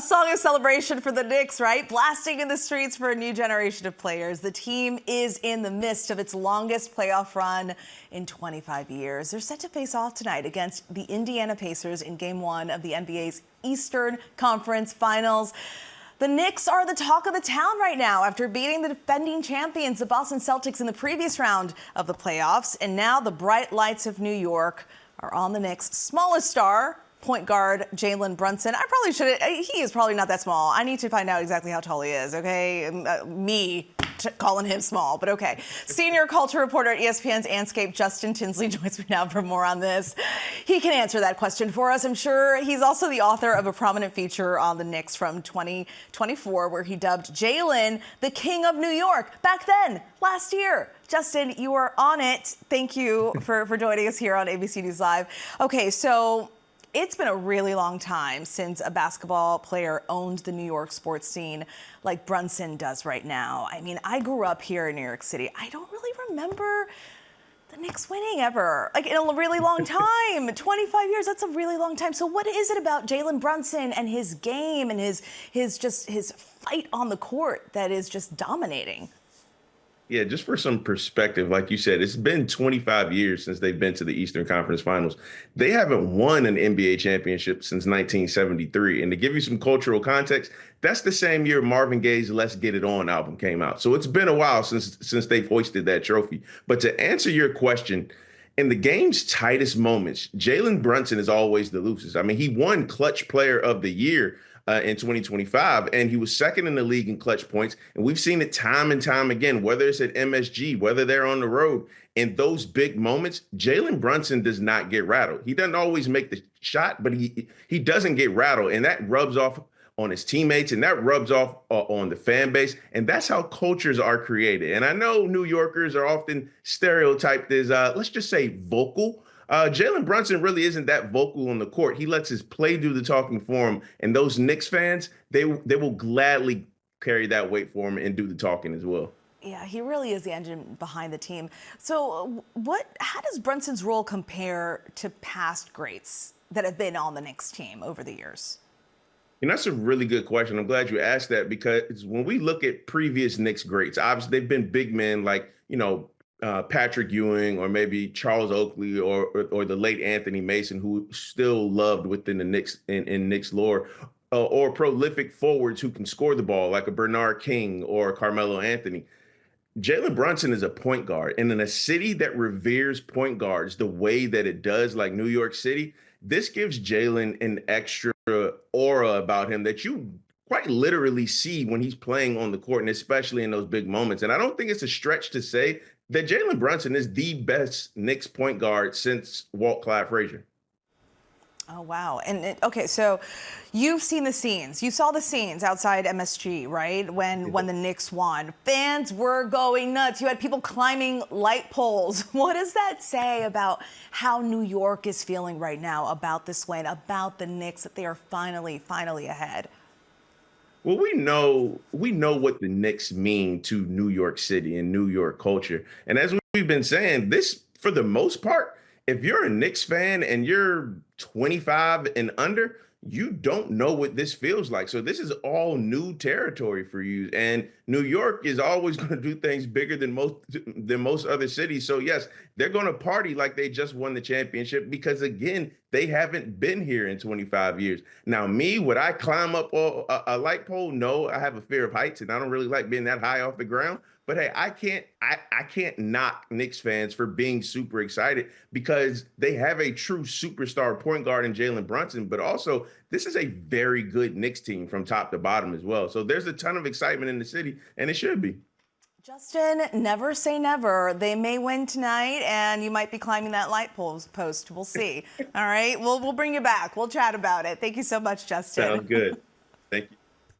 Song of celebration for the Knicks, right? Blasting in the streets for a new generation of players. The team is in the midst of its longest playoff run in 25 years. They're set to face off tonight against the Indiana Pacers in Game 1 of the NBA's Eastern Conference Finals. The Knicks are the talk of the town right now after beating the defending champions, the Boston Celtics, in the previous round of the playoffs. And now the bright lights of New York are on the Knicks' smallest star, point guard Jalen Brunson. I probably should. He is probably not that small. I need to find out exactly how tall he is. Okay, me calling him small, but okay. Senior culture reporter at ESPN's Andscape, Justin Tinsley, joins me now for more on this. He can answer that question for us, I'm sure. He's also the author of a prominent feature on the Knicks from 2024, where he dubbed Jalen the King of New York back then, last year. Justin, you are on it. Thank you for joining us here on ABC News Live. Okay, so it's been a really long time since a basketball player owned the New York sports scene like Brunson does right now. I mean, I grew up here in New York City. I don't really remember the Knicks winning ever, like in a really long time. 25 years, that's a really long time. So what is it about Jalen Brunson and his game and his fight on the court that is just dominating? Yeah, just for some perspective, like you said, it's been 25 years since they've been to the Eastern Conference Finals. They haven't won an NBA championship since 1973. And to give you some cultural context, that's the same year Marvin Gaye's Let's Get It On album came out. So it's been a while since they've hoisted that trophy. But to answer your question, in the game's tightest moments, Jalen Brunson is always the loosest. I mean, he won Clutch Player of the Year in 2025, and he was second in the league in clutch points. And we've seen it time and time again, whether it's at MSG, whether they're on the road. In those big moments, Jalen Brunson does not get rattled. He doesn't always make the shot, but he doesn't get rattled, and that rubs off on his teammates, and that rubs off on the fan base. And that's how cultures are created. And I know New Yorkers are often stereotyped as, let's just say, vocal. Jalen Brunson really isn't that vocal on the court. He lets his play do the talking for him. And those Knicks fans, they will gladly carry that weight for him and do the talking as well. Yeah, he really is the engine behind the team. So how does Brunson's role compare to past greats that have been on the Knicks team over the years? You know, that's a really good question. I'm glad you asked that, because when we look at previous Knicks greats, obviously they've been big men like, Patrick Ewing, or maybe Charles Oakley, or the late Anthony Mason, who still loved within the Knicks in Knicks lore, or prolific forwards who can score the ball like a Bernard King or Carmelo Anthony. Jalen Brunson is a point guard, and in a city that reveres point guards the way that it does, like New York City, this gives Jalen an extra aura about him that you quite literally see when he's playing on the court, and especially in those big moments. And I don't think it's a stretch to say that Jalen Brunson is the best Knicks point guard since Walt Clyde Frazier. Oh, wow. And okay, so you've seen the scenes. You saw the scenes outside MSG, right? When the Knicks won. Fans were going nuts. You had people climbing light poles. What does that say about how New York is feeling right now about this win, about the Knicks, that they are finally ahead? Well, we know what the Knicks mean to New York City and New York culture. And as we've been saying, this, for the most part, if you're a Knicks fan and you're 25 and under, you don't know what this feels like. So this is all new territory for you. And New York is always going to do things bigger than most other cities. So yes, they're going to party like they just won the championship, because again, they haven't been here in 25 years. Now, would I climb up a light pole? No, I have a fear of heights, and I don't really like being that high off the ground. But hey, I can't knock Knicks fans for being super excited, because they have a true superstar point guard in Jalen Brunson, but also this is a very good Knicks team from top to bottom as well. So there's a ton of excitement in the city, and it should be. Justin, never say never. They may win tonight, and you might be climbing that light post. We'll see. All right, we'll bring you back. We'll chat about it. Thank you so much, Justin. Sounds good. Thank you.